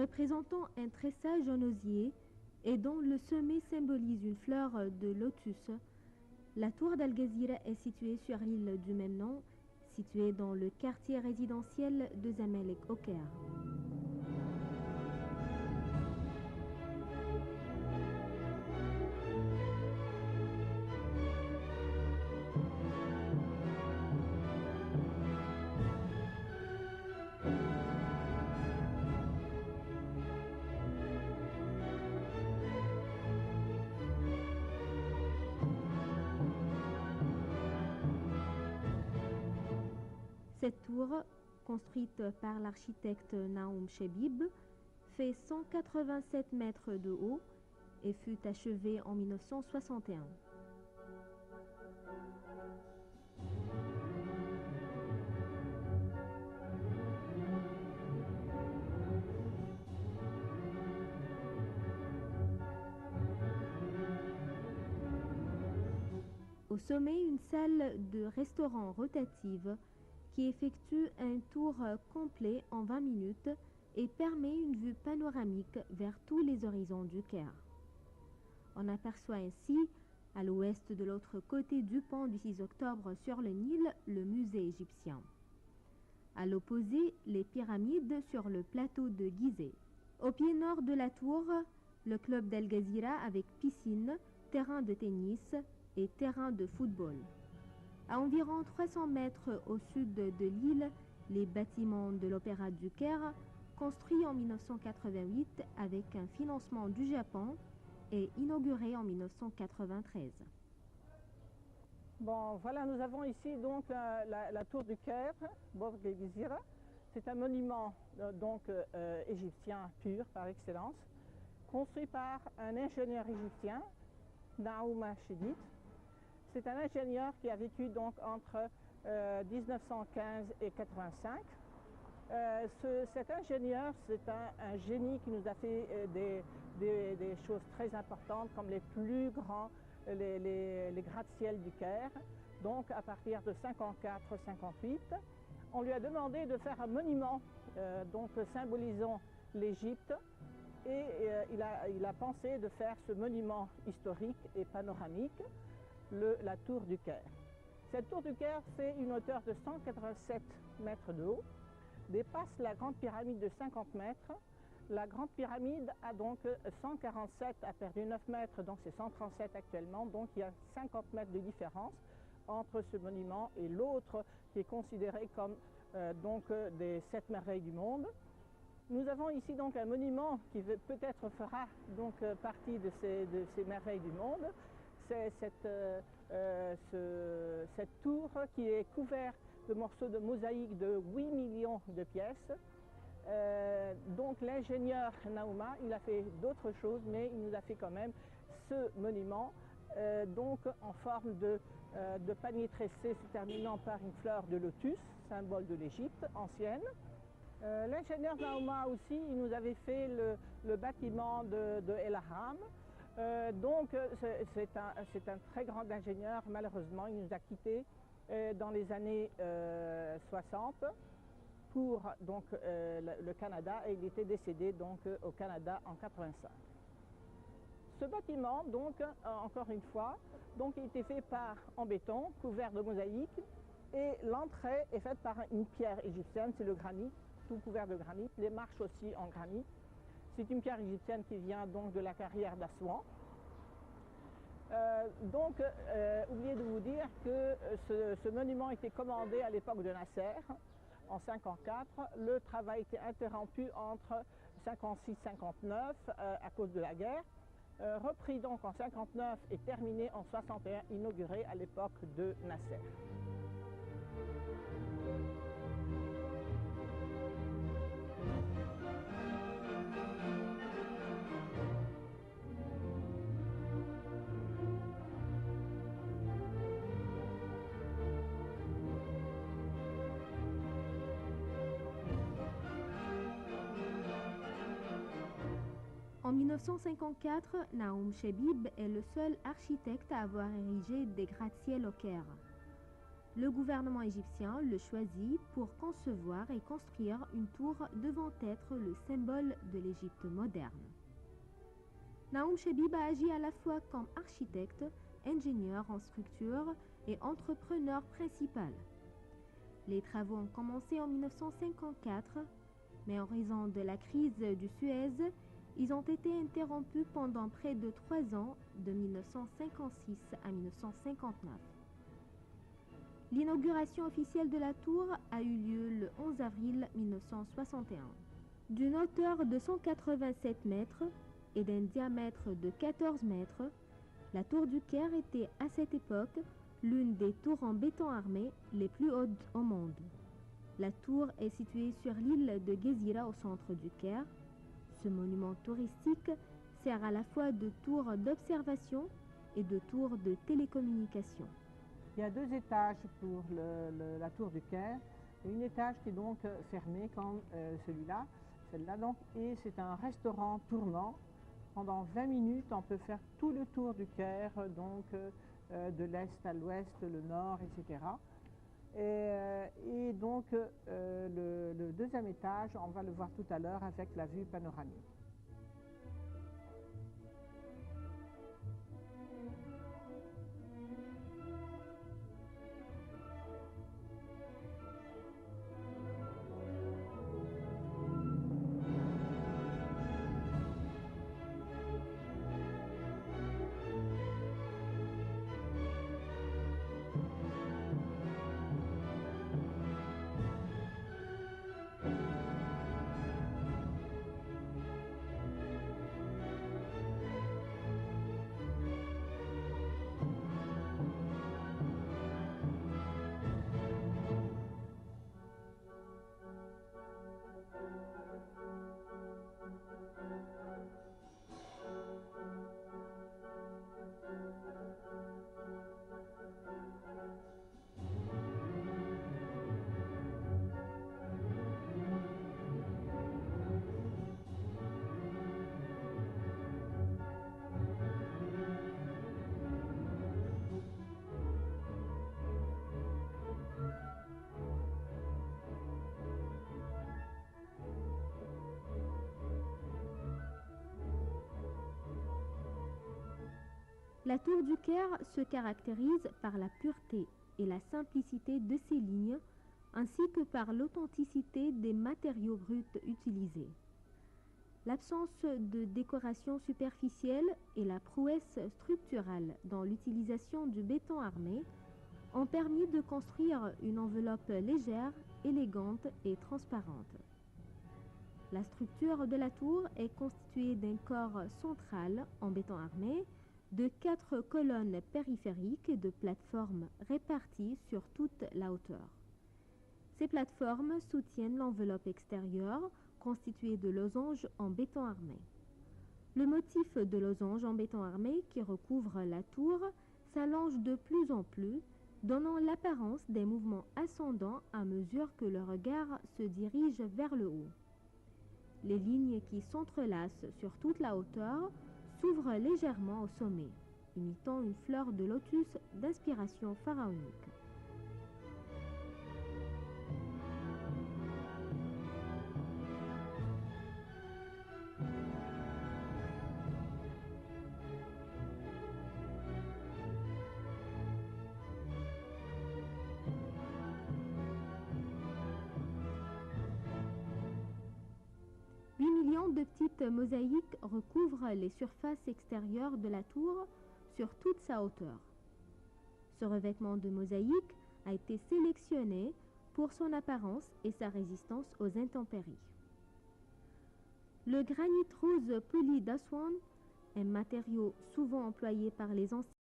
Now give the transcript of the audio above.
représentant un tressage en osier et dont le sommet symbolise une fleur de lotus. La tour d'Al Ghazira est située sur l'île du même nom, située dans le quartier résidentiel de Zamalek au Caire. Cette tour, construite par l'architecte Naoum Chebib, fait 187 mètres de haut et fut achevée en 1961. Au sommet, une salle de restaurant rotative qui effectue un tour complet en 20 minutes et permet une vue panoramique vers tous les horizons du Caire. On aperçoit ainsi, à l'ouest de l'autre côté du pont du 6 octobre sur le Nil, le musée égyptien. À l'opposé, les pyramides sur le plateau de Gizeh. Au pied nord de la tour, le club d'Al Ghazira avec piscine, terrain de tennis et terrain de football. À environ 300 mètres au sud de l'île, les bâtiments de l'Opéra du Caire, construits en 1988 avec un financement du Japon et inauguré en 1993. Bon, voilà, nous avons ici donc la tour du Caire, Borg El Ghazira. C'est un monument égyptien pur par excellence, construit par un ingénieur égyptien, Naoum Chebib. C'est un ingénieur qui a vécu donc entre 1915 et 85. Cet ingénieur, c'est un génie qui nous a fait des choses très importantes comme les plus grands, les gratte-ciel du Caire. Donc à partir de 54-58, on lui a demandé de faire un monument symbolisant l'Égypte. Et il a pensé de faire ce monument historique et panoramique, la tour du Caire. Cette tour du Caire fait une hauteur de 187 mètres de haut, dépasse la grande pyramide de 50 mètres. La grande pyramide a donc 147, a perdu 9 mètres, donc c'est 137 actuellement, donc il y a 50 mètres de différence entre ce monument et l'autre qui est considéré comme des 7 merveilles du monde. Nous avons ici donc un monument qui peut-être fera partie de ces merveilles du monde. C'est cette tour qui est couverte de morceaux de mosaïque de 8 millions de pièces. Donc l'ingénieur Naouma, il a fait d'autres choses, mais il nous a fait quand même ce monument en forme de panier tressé se terminant par une fleur de lotus, symbole de l'Égypte ancienne. L'ingénieur Naouma aussi, il nous avait fait le bâtiment de El Ahram. C'est un très grand ingénieur. Malheureusement, il nous a quittés dans les années 60 pour le Canada, et il était décédé au Canada en 85. Ce bâtiment, encore une fois, il était fait en béton, couvert de mosaïque, et l'entrée est faite par une pierre égyptienne, c'est le granit, tout couvert de granit, les marches aussi en granit. C'est une pierre égyptienne qui vient de la carrière d'Assouan. Oubliez de vous dire que ce monument était commandé à l'époque de Nasser, en 54. Le travail était interrompu entre 56-59 à cause de la guerre. Repris donc en 59 et terminé en 61, inauguré à l'époque de Nasser. En 1954, Naoum Chebib est le seul architecte à avoir érigé des gratte-ciel au Caire. Le gouvernement égyptien le choisit pour concevoir et construire une tour devant être le symbole de l'Égypte moderne. Naoum Shebib a agi à la fois comme architecte, ingénieur en structure et entrepreneur principal. Les travaux ont commencé en 1954, mais en raison de la crise du Suez, ils ont été interrompus pendant près de 3 ans, de 1956 à 1959. L'inauguration officielle de la tour a eu lieu le 11 avril 1961. D'une hauteur de 187 mètres et d'un diamètre de 14 mètres, la tour du Caire était à cette époque l'une des tours en béton armé les plus hautes au monde. La tour est située sur l'île de Gezira au centre du Caire. Ce monument touristique sert à la fois de tour d'observation et de tour de télécommunication. Il y a 2 étages pour la tour du Caire, et un étage qui est donc fermé comme celle-là donc, et c'est un restaurant tournant. Pendant 20 minutes, on peut faire tout le tour du Caire, donc de l'est à l'ouest, le nord, etc. Et donc le 2e étage, on va le voir tout à l'heure avec la vue panoramique. La tour du Caire se caractérise par la pureté et la simplicité de ses lignes, ainsi que par l'authenticité des matériaux bruts utilisés. L'absence de décoration superficielle et la prouesse structurale dans l'utilisation du béton armé ont permis de construire une enveloppe légère, élégante et transparente. La structure de la tour est constituée d'un corps central en béton armé, de 4 colonnes périphériques et de plateformes réparties sur toute la hauteur. Ces plateformes soutiennent l'enveloppe extérieure constituée de losanges en béton armé. Le motif de losange en béton armé qui recouvre la tour s'allonge de plus en plus, donnant l'apparence des mouvements ascendants à mesure que le regard se dirige vers le haut. Les lignes qui s'entrelacent sur toute la hauteur s'ouvre légèrement au sommet, imitant une fleur de lotus d'inspiration pharaonique. De petites mosaïques recouvrent les surfaces extérieures de la tour sur toute sa hauteur. Ce revêtement de mosaïque a été sélectionné pour son apparence et sa résistance aux intempéries. Le granit rose poli d'Aswan, un matériau souvent employé par les anciens